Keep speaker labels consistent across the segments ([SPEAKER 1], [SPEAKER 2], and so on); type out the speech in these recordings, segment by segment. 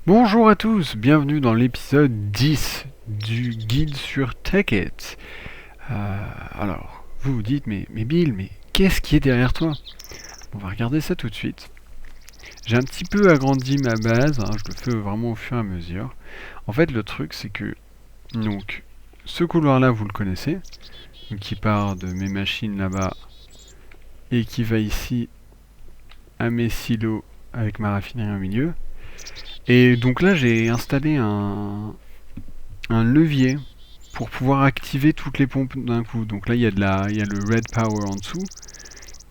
[SPEAKER 1] Bonjour à tous, bienvenue dans l'épisode 10 du guide sur Tekkit. Alors, vous vous dites, mais Bill, mais qu'est-ce qui est derrière toi? On va regarder ça tout de suite. J'ai un petit peu agrandi ma base, hein, je le fais vraiment au fur et à mesure. En fait, le truc, c'est que, donc, ce couloir-là, vous le connaissez, donc, qui part de mes machines là-bas et qui va ici à mes silos avec ma raffinerie au milieu. Et donc là, j'ai installé un levier pour pouvoir activer toutes les pompes d'un coup. Donc là, il y a le red power en dessous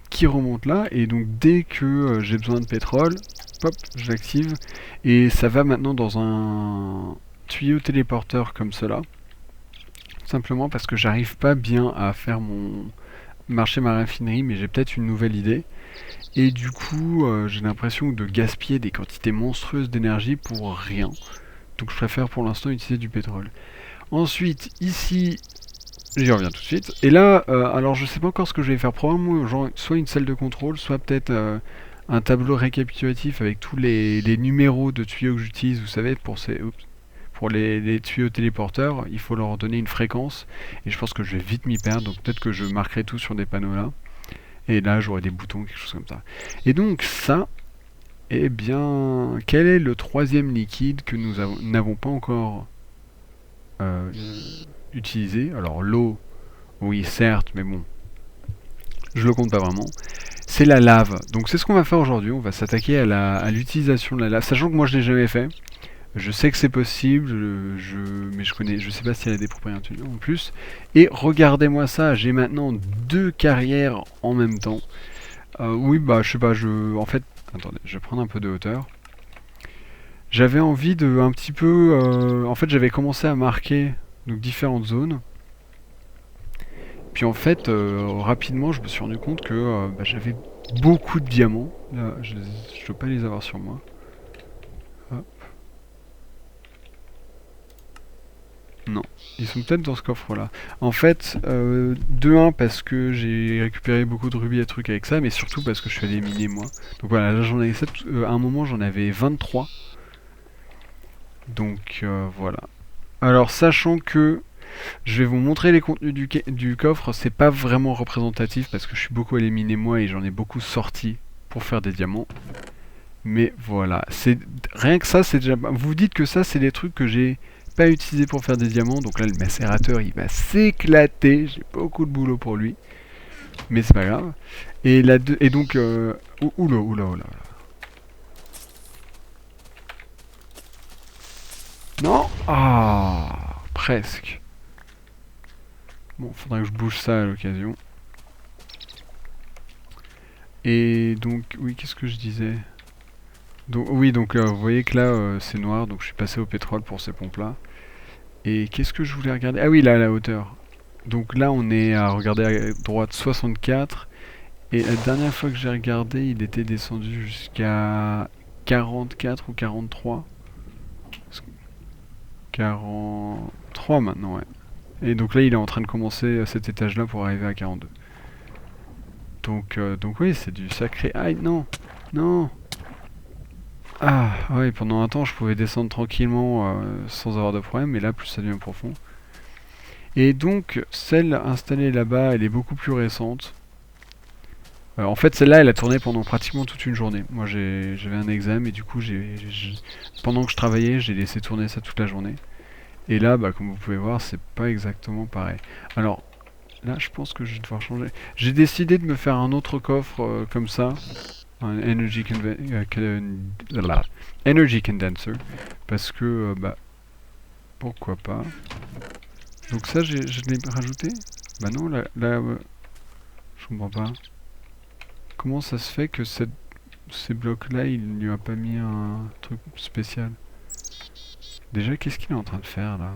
[SPEAKER 1] qui remonte là, et donc dès que j'ai besoin de pétrole, hop, j'active, et ça va maintenant dans un tuyau téléporteur comme cela, simplement parce que j'arrive pas bien à faire marcher ma raffinerie, mais j'ai peut-être une nouvelle idée. Et du coup, j'ai l'impression de gaspiller des quantités monstrueuses d'énergie pour rien. Donc je préfère pour l'instant utiliser du pétrole. Ensuite, ici, j'y reviens tout de suite. Et là, alors je sais pas encore ce que je vais faire. Probablement genre, soit une salle de contrôle, soit peut-être un tableau récapitulatif avec tous les numéros de tuyaux que j'utilise. Vous savez, pour les tuyaux téléporteurs, il faut leur donner une fréquence. Et je pense que je vais vite m'y perdre. Donc peut-être que je marquerai tout sur des panneaux là. Et là, j'aurai des boutons, quelque chose comme ça. Et donc ça, eh bien, quel est le troisième liquide que nous n'avons pas encore euh, utilisé? Alors l'eau, oui, certes, mais bon, je le compte pas vraiment. C'est la lave. Donc c'est ce qu'on va faire aujourd'hui. On va s'attaquer à l'utilisation de la lave, sachant que moi je l'ai jamais fait. Je sais que c'est possible, mais je sais pas s'il y a des propriétés en plus. Et regardez-moi ça, j'ai maintenant deux carrières en même temps. Oui, bah je sais pas, en fait, attendez, je vais prendre un peu de hauteur. J'avais envie de un petit peu, en fait, j'avais commencé à marquer donc différentes zones. Puis en fait, rapidement, je me suis rendu compte que bah, j'avais beaucoup de diamants. Là, je ne dois pas les avoir sur moi. Hop. Non, ils sont peut-être dans ce coffre-là. En fait, de un parce que j'ai récupéré beaucoup de rubis et trucs avec ça, mais surtout parce que je suis allé miner moi. Donc voilà, là j'en ai 7, à un moment j'en avais 23. Donc voilà. Alors sachant que je vais vous montrer les contenus du coffre, c'est pas vraiment représentatif parce que je suis beaucoup allé miner moi et j'en ai beaucoup sorti pour faire des diamants. Mais voilà, c'est rien que ça, c'est déjà. Vous vous dites que ça, c'est des trucs que j'ai pas utilisés pour faire des diamants. Donc là, le macérateur, il va s'éclater. J'ai beaucoup de boulot pour lui, mais c'est pas grave. Et donc, oula, oula, oula. Non, ah, presque. Bon, faudrait que je bouge ça à l'occasion. Et donc, oui, qu'est-ce que je disais? Donc, oui, donc vous voyez que là, c'est noir, donc je suis passé au pétrole pour ces pompes-là. Et qu'est-ce que je voulais regarder? Ah oui, là, à la hauteur. Donc là, on est à regarder à droite 64. Et la dernière fois que j'ai regardé, il était descendu jusqu'à 44 ou 43. 43 maintenant, ouais. Et donc là, il est en train de commencer cet étage-là pour arriver à 42. Donc oui, c'est du sacré. Aïe, non! Non! Ah, ouais, pendant un temps, je pouvais descendre tranquillement sans avoir de problème, mais là, plus ça devient profond. Et donc, celle installée là-bas, elle est beaucoup plus récente. En fait, celle-là, elle a tourné pendant pratiquement toute une journée. Moi, j'avais un examen et du coup, pendant que je travaillais, j'ai laissé tourner ça toute la journée. Et là, bah, comme vous pouvez voir, c'est pas exactement pareil. Alors, là, je pense que je vais devoir changer. J'ai décidé de me faire un autre coffre comme ça, un Energy Condenser, parce que, bah, pourquoi pas. Donc ça, je l'ai rajouté. Bah non, je comprends pas. Comment ça se fait que ces blocs-là, il lui a pas mis un truc spécial? Déjà, qu'est-ce qu'il est en train de faire là?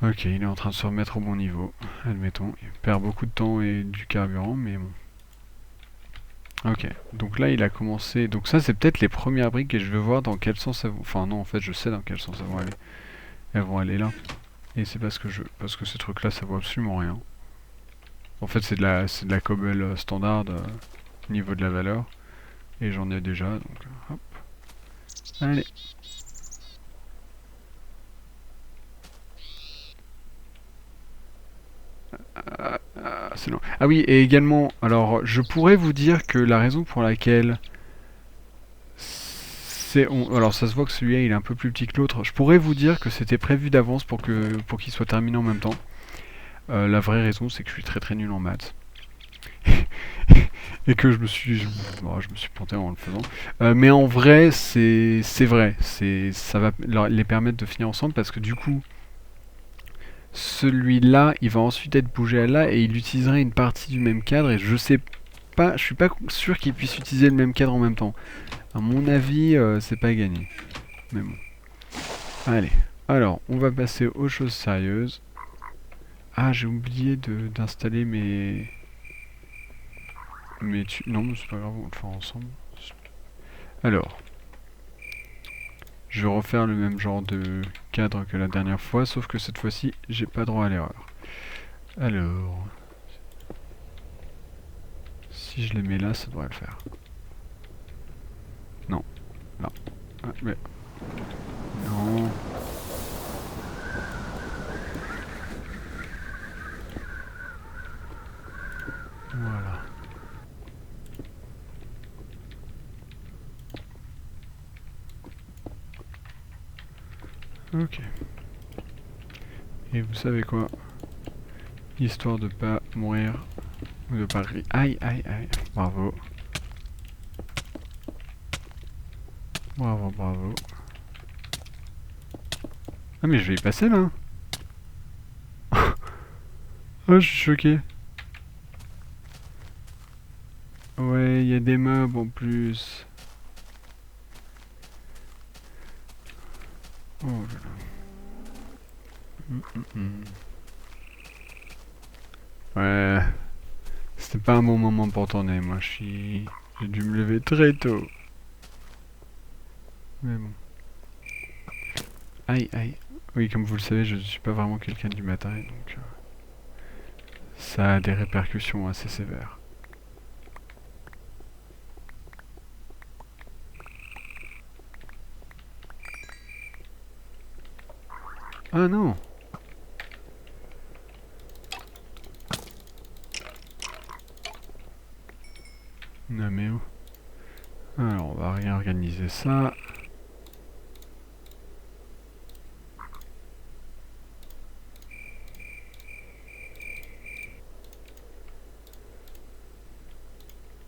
[SPEAKER 1] Ok, il est en train de se remettre au bon niveau. Admettons, il perd beaucoup de temps et du carburant, mais bon. Ok, donc là il a commencé. Donc ça c'est peut-être les premières briques et je veux voir dans quel sens elles vont. Enfin non, en fait je sais dans quel sens elles vont aller. Elles vont aller là. Et c'est parce que parce que ces trucs-là, ça vaut absolument rien. En fait, c'est de la cobble standard au niveau de la valeur. Et j'en ai déjà, donc hop. Allez. C'est long. Ah oui, et également, alors je pourrais vous dire que la raison pour laquelle alors ça se voit que celui-là il est un peu plus petit que l'autre. Je pourrais vous dire que c'était prévu d'avance pour qu'il soit terminé en même temps. La vraie raison, c'est que je suis très très nul en maths. Et que bon, je me suis planté en le faisant. Mais en vrai, c'est vrai. Ça va les permettre de finir ensemble parce que du coup, celui-là, il va ensuite être bougé à là et il utiliserait une partie du même cadre. Et je sais pas, je suis pas sûr qu'il puisse utiliser le même cadre en même temps. À mon avis, c'est pas gagné. Mais bon. Allez. Alors, on va passer aux choses sérieuses. Ah, j'ai oublié d'installer non, mais c'est pas grave, on le fera ensemble. Alors, je vais refaire le même genre de cadre que la dernière fois, sauf que cette fois-ci, j'ai pas droit à l'erreur. Alors, si je les mets là, ça devrait le faire. Non, là. Ah, mais... Non. Voilà. Ok. Et vous savez quoi? Histoire de pas mourir ou de pas rire. Aïe, aïe, aïe. Bravo. Bravo, bravo. Ah mais je vais y passer là. Oh, je suis choqué. Ouais, il y a des mobs en plus. Oh là là. Mm. Ouais, c'était pas un bon moment pour tourner. Moi, j'ai dû me lever très tôt. Mais bon. Aïe, aïe. Oui, comme vous le savez, je ne suis pas vraiment quelqu'un du matin, donc ça a des répercussions assez sévères. Ah non! Non mais où? Alors, on va réorganiser ça.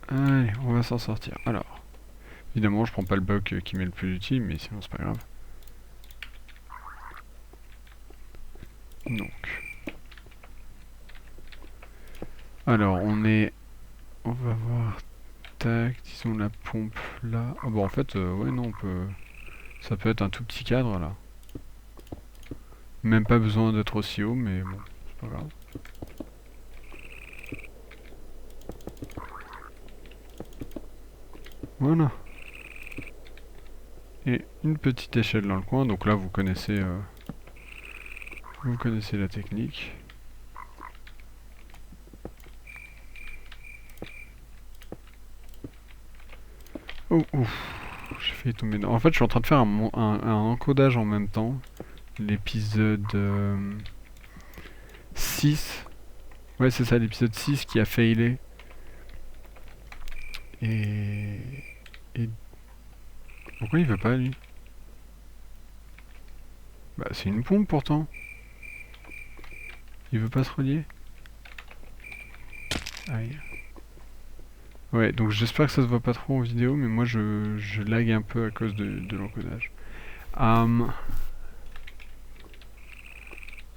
[SPEAKER 1] Allez, on va s'en sortir. Alors, évidemment, je prends pas le bloc qui m'est le plus utile, mais sinon c'est pas grave. Donc, alors on va voir. Tac, disons la pompe là. Ah bon, en fait, ouais, non, on peut. Ça peut être un tout petit cadre là. Même pas besoin d'être aussi haut, mais bon, c'est pas grave. Voilà. Et une petite échelle dans le coin, donc là vous connaissez la technique. Oh, ouf, j'ai failli tomber dedans. En fait, je suis en train de faire un encodage en même temps. L'épisode 6. Ouais, c'est ça, l'épisode 6 qui a failé. Et... Et... Pourquoi il veut pas, lui? Bah, c'est une pompe pourtant. Il veut pas se relier? Aïe. Ouais, donc j'espère que ça se voit pas trop en vidéo, mais moi je lag un peu à cause de l'encodage.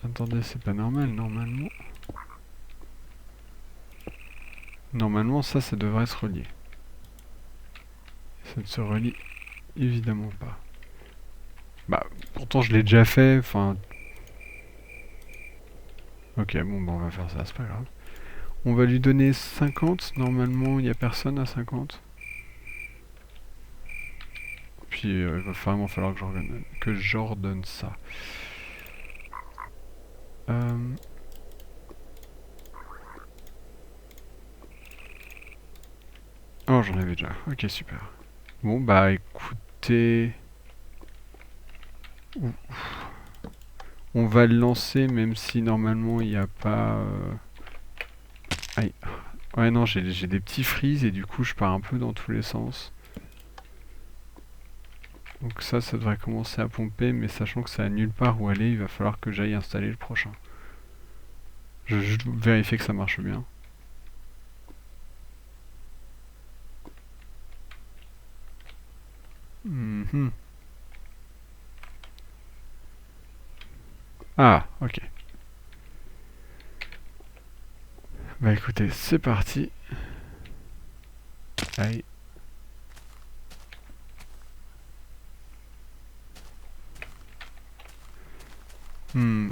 [SPEAKER 1] Attendez, c'est pas normal, normalement. Normalement, ça devrait se relier. Ça ne se relie évidemment pas. Bah, pourtant je l'ai déjà fait, enfin... Ok, bon, bah on va faire ça, c'est pas grave. On va lui donner 50, normalement il n'y a personne à 50. Puis il va vraiment falloir que j'ordonne ça. Euh, Oh, j'en avais déjà. Ok, super. Bon, bah écoutez... On va le lancer même si normalement il n'y a pas... Aïe. Ouais, non, j'ai des petits freeze et du coup je pars un peu dans tous les sens. Donc ça devrait commencer à pomper, mais sachant que ça a nulle part où aller, il va falloir que j'aille installer le prochain. Je vais juste vérifier que ça marche bien. Mhm. Ah, ok. Bah écoutez, c'est parti. Aïe.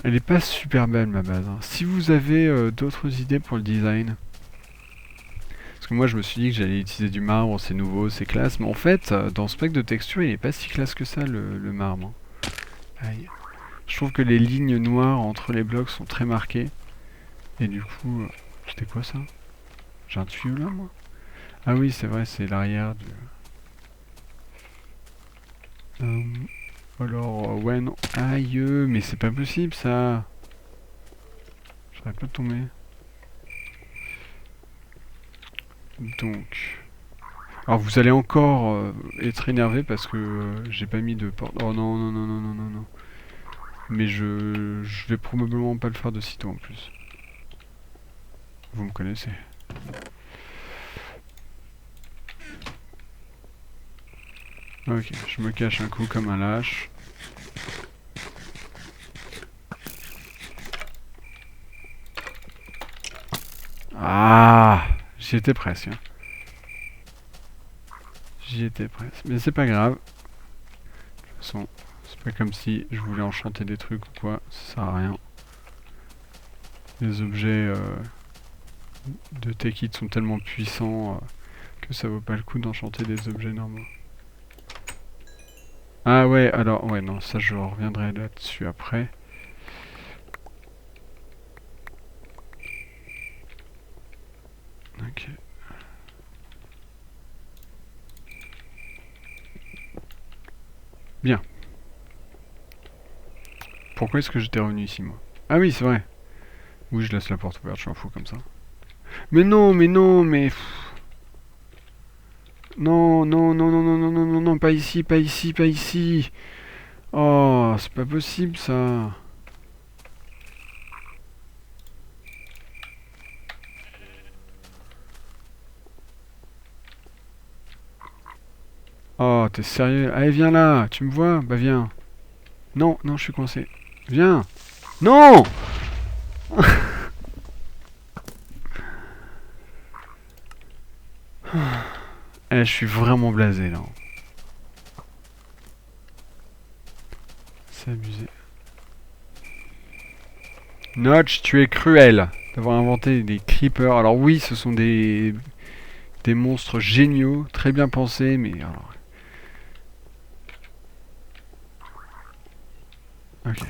[SPEAKER 1] Elle est pas super belle ma base, hein. Si vous avez d'autres idées pour le design, parce que moi je me suis dit que j'allais utiliser du marbre, c'est nouveau, c'est classe, mais en fait dans ce pack de texture il est pas si classe que ça le marbre, hein. Aïe. Je trouve que les lignes noires entre les blocs sont très marquées, et du coup... C'était quoi ça? J'ai un tuyau là moi? Ah oui c'est vrai, c'est l'arrière du... Euh, alors ouais non... Aïe mais c'est pas possible ça. J'aurais pas tombé. Donc... Alors vous allez encore être énervé parce que j'ai pas mis de porte. Oh non non non non non non non. Mais je vais probablement pas le faire de sitôt en plus. Vous me connaissez. Ok, je me cache un coup comme un lâche. Ah, j'y étais presque, hein. J'y étais presque. Mais c'est pas grave. De toute façon, c'est pas comme si je voulais enchanter des trucs ou quoi. Ça sert à rien. Les objets de Tekit sont tellement puissants que ça vaut pas le coup d'enchanter des objets normaux. Ah ouais, alors, ouais, non, ça je reviendrai là-dessus après. Ok. Bien. Pourquoi est-ce que j'étais revenu ici, moi? Ah oui, c'est vrai. Oui, je laisse la porte ouverte, je suis un fou comme ça. Mais non, mais non, mais... Non, non, non, non, non, non, non, non, non, pas ici, pas ici, pas ici. Oh, c'est pas possible, ça. Oh, t'es sérieux? Allez, viens là, tu me vois? Bah viens. Non, non, je suis coincé. Viens. Non! Eh, je suis vraiment blasé, là. C'est abusé. Notch, tu es cruel d'avoir inventé des creepers. Alors oui, ce sont des monstres géniaux, très bien pensés, mais alors... Ok.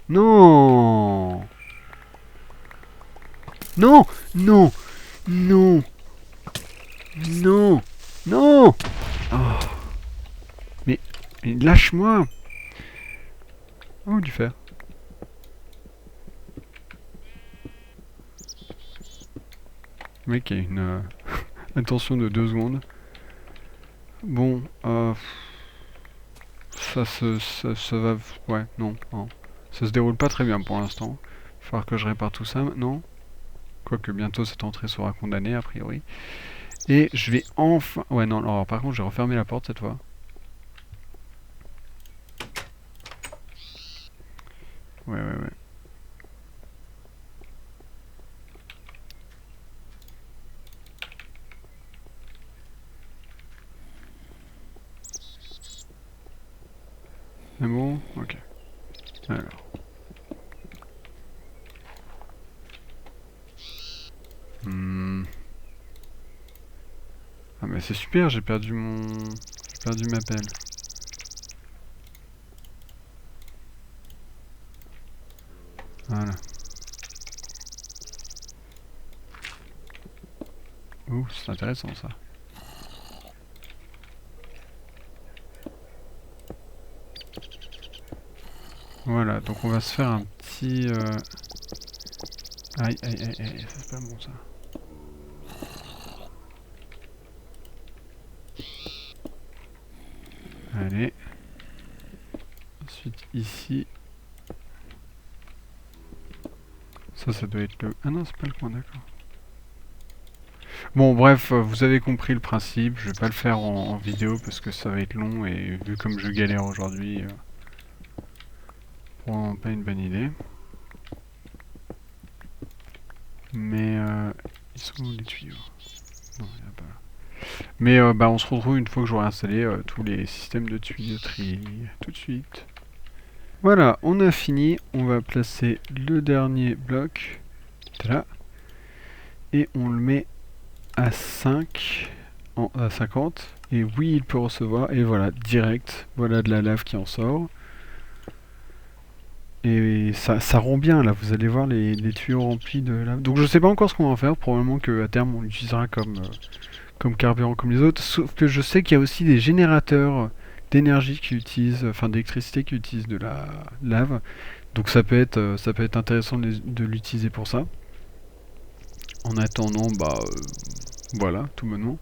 [SPEAKER 1] Non! Non! Non! Non! Non! Non! Oh. Mais, mais lâche-moi! Oh, du fer. Le mec a une attention de 2 secondes. Bon, ça va... Ouais, non, non. Ça se déroule pas très bien pour l'instant. Il va falloir que je répare tout ça maintenant. Quoique bientôt cette entrée sera condamnée, a priori. Et je vais enfin... Ouais, non, alors par contre, j'ai refermé la porte cette fois. Ouais, ouais, ouais. C'est bon? Ok. Alors. Hmm. Ah mais c'est super, j'ai perdu mon... J'ai perdu ma pelle. Voilà. c'est intéressant ça. Voilà, donc on va se faire un petit... Aïe, aïe, aïe, aïe, ça c'est pas bon ça. Allez. Ensuite ici. Ça doit être le... Ah non, c'est pas le coin, d'accord. Bon, bref, vous avez compris le principe. Je vais pas le faire en vidéo parce que ça va être long et vu comme je galère aujourd'hui, probablement pas une bonne idée. Mais ils sont où les tuyaux? Non, il n'y en a pas. Mais bah, on se retrouve une fois que j'aurai installé tous les systèmes de tuyauterie tout de suite. Voilà, on a fini. On va placer le dernier bloc. Là. Et on le met à 5, à 50. Et oui, il peut recevoir. Et voilà, direct. Voilà de la lave qui en sort. Et ça rend bien là, vous allez voir les tuyaux remplis de lave. Donc je sais pas encore ce qu'on va en faire. Probablement qu'à terme on l'utilisera comme carburant comme les autres. Sauf que je sais qu'il y a aussi des générateurs d'énergie qui utilisent, enfin d'électricité qui utilisent de la lave. Donc ça peut être intéressant de l'utiliser pour ça. En attendant, bah voilà, tout bonnement.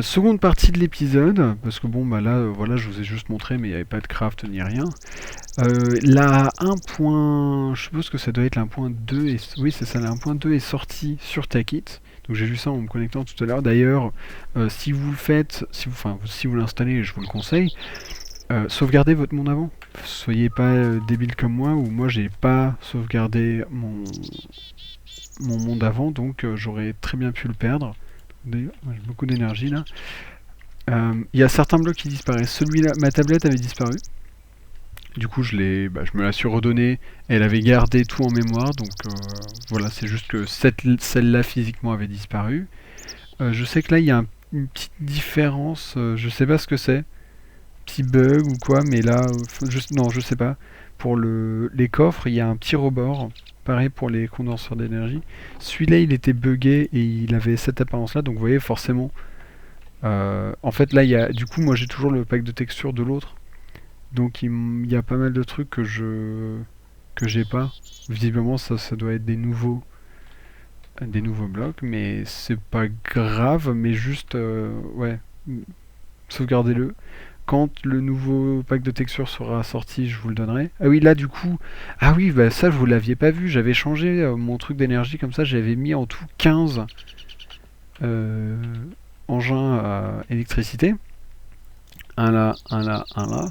[SPEAKER 1] Seconde partie de l'épisode, parce que bon bah là, voilà, je vous ai juste montré, mais il n'y avait pas de craft ni rien. La 1. Je suppose que ça doit être la 1.2 et oui c'est ça, la 1.2 est sortie sur Takit. Donc j'ai vu ça en me connectant tout à l'heure. D'ailleurs, si vous le faites, si vous l'installez, je vous le conseille, sauvegardez votre monde avant. Soyez pas débile comme moi, ou moi j'ai pas sauvegardé mon monde avant, donc j'aurais très bien pu le perdre. D'ailleurs, j'ai beaucoup d'énergie là. Il y a certains blocs qui disparaissent. Celui-là, ma tablette avait disparu. Du coup, je me la suis redonnée. Elle avait gardé tout en mémoire, donc voilà, c'est juste que celle-là physiquement avait disparu. Je sais que là, il y a une petite différence. Je sais pas ce que c'est, petit bug ou quoi, mais là, non, je sais pas. Pour les coffres, il y a un petit rebord. Pareil pour les condenseurs d'énergie. Celui-là, il était buggé et il avait cette apparence-là, donc vous voyez forcément. En fait, là, du coup, moi, j'ai toujours le pack de texture de l'autre. Donc il y a pas mal de trucs que j'ai pas. Visiblement ça doit être des nouveaux blocs, mais c'est pas grave, mais juste ouais, sauvegardez-le. Quand le nouveau pack de texture sera sorti, je vous le donnerai. Ah oui, là du coup, ah oui, bah ça je vous l'aviez pas vu, j'avais changé mon truc d'énergie comme ça, j'avais mis en tout 15 engins à électricité. Un là, un là, un là.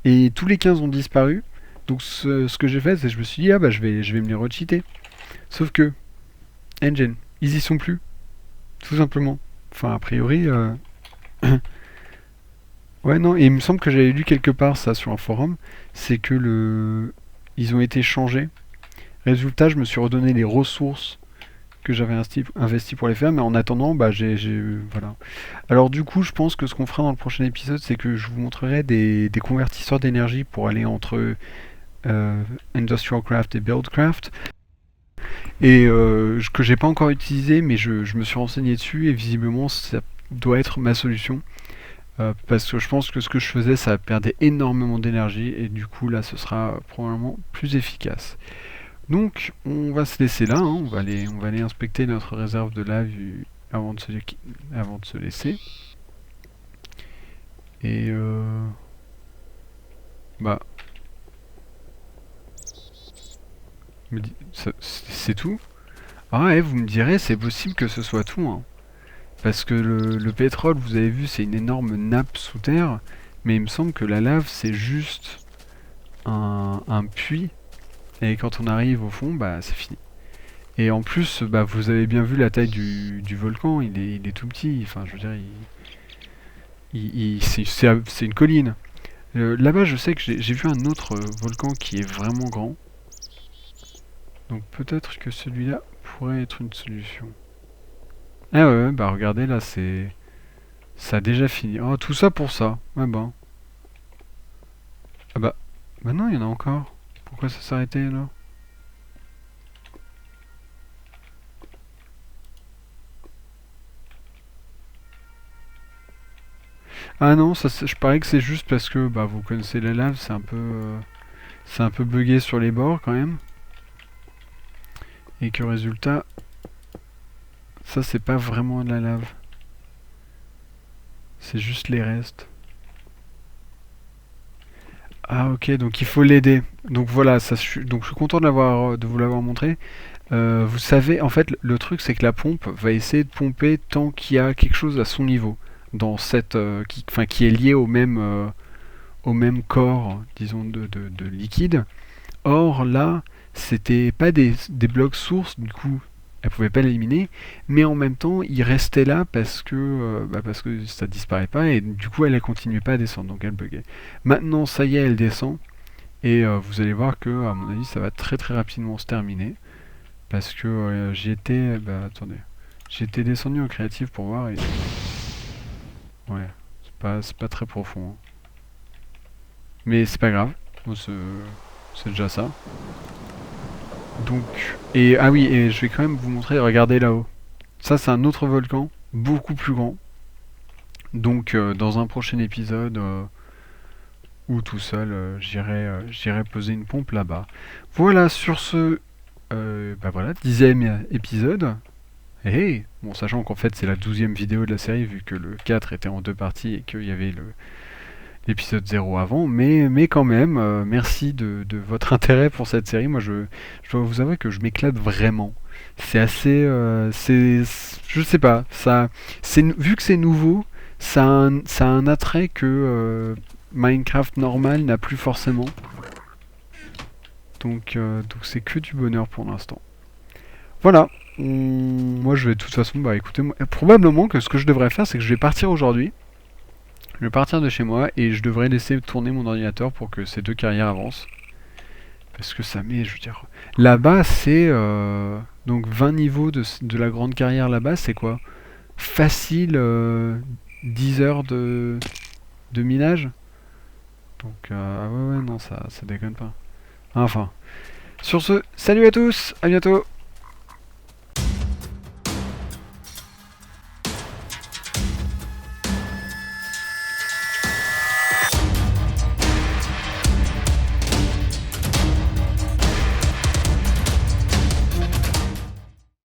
[SPEAKER 1] Et tous les 15 ont disparu. Donc ce que j'ai fait, c'est que je me suis dit, ah bah je vais me les recheater. Sauf que, Engine, ils y sont plus. Tout simplement. Enfin, a priori... ouais, non, et il me semble que j'avais lu quelque part ça sur un forum. C'est que ils ont été changés. Résultat, je me suis redonné les ressources que j'avais investi pour les faire, mais en attendant, bah voilà. Alors du coup, je pense que ce qu'on fera dans le prochain épisode, c'est que je vous montrerai des convertisseurs d'énergie pour aller entre Industrial Craft et Buildcraft. Et que j'ai pas encore utilisé, mais je me suis renseigné dessus et visiblement ça doit être ma solution. Parce que je pense que ce que je faisais, ça perdait énormément d'énergie et du coup là ce sera probablement plus efficace. Donc on va se laisser là, hein. On va aller inspecter notre réserve de lave avant de se laisser. Et bah c'est tout. Ah ouais, vous me direz, c'est possible que ce soit tout, hein. Parce que le pétrole, vous avez vu, c'est une énorme nappe sous terre, mais il me semble que la lave, c'est juste un puits, et quand on arrive au fond, bah c'est fini. Et en plus, bah vous avez bien vu la taille du volcan, il est tout petit, enfin je veux dire, c'est une colline. Là-bas, je sais que j'ai vu un autre volcan qui est vraiment grand, donc peut-être que celui-là pourrait être une solution. Ah ouais, bah regardez là, ça a déjà fini. Oh, tout ça pour ça. Ah bah. Ah bah non, il y en a encore. Pourquoi ça s'est arrêté là? Ah non, ça, je parie que c'est juste parce que bah vous connaissez la lave, c'est un peu buggé sur les bords quand même, et que résultat, ça c'est pas vraiment de la lave, c'est juste les restes. Ah ok, donc il faut l'aider. Donc voilà, donc je suis content de vous l'avoir montré. Vous savez, en fait, le truc c'est que la pompe va essayer de pomper tant qu'il y a quelque chose à son niveau, dans cette, qui est lié au même corps, disons, de liquide. Or là, c'était pas des blocs sources, du coup, elle pouvait pas l'éliminer, mais en même temps, il restait là parce que ça disparaît pas, et du coup, elle continuait pas à descendre, donc elle buguait. Maintenant, ça y est, elle descend, et vous allez voir que, à mon avis, ça va très très rapidement se terminer, parce que j'y étais, attendez, j'étais descendu en créatif pour voir, et ouais, c'est pas très profond, hein. Mais c'est pas grave, bon, c'est déjà ça. Donc, et ah oui, et je vais quand même vous montrer, regardez là-haut. Ça, c'est un autre volcan, beaucoup plus grand. Donc, dans un prochain épisode, ou tout seul, j'irai poser une pompe là-bas. Voilà, sur ce, voilà, 10e épisode. Et bon, sachant qu'en fait, c'est la 12e vidéo de la série, vu que le 4 était en deux parties et qu'il y avait l'épisode 0 avant, mais quand même, merci de votre intérêt pour cette série. Moi, je dois vous avouer que je m'éclate vraiment. C'est assez, je sais pas, vu que c'est nouveau, ça a un attrait que Minecraft normal n'a plus forcément. Donc c'est que du bonheur pour l'instant. Voilà. Moi, je vais de toute façon, bah écoutez, probablement que ce que je devrais faire, c'est que je vais partir aujourd'hui. Je vais partir de chez moi et je devrais laisser tourner mon ordinateur pour que ces deux carrières avancent. Parce que ça met, je veux dire... Là-bas, c'est... donc 20 niveaux de la grande carrière là-bas, c'est quoi? Facile 10 heures de minage. Donc, ah ouais, non, ça déconne pas. Enfin. Sur ce, salut à tous, à bientôt.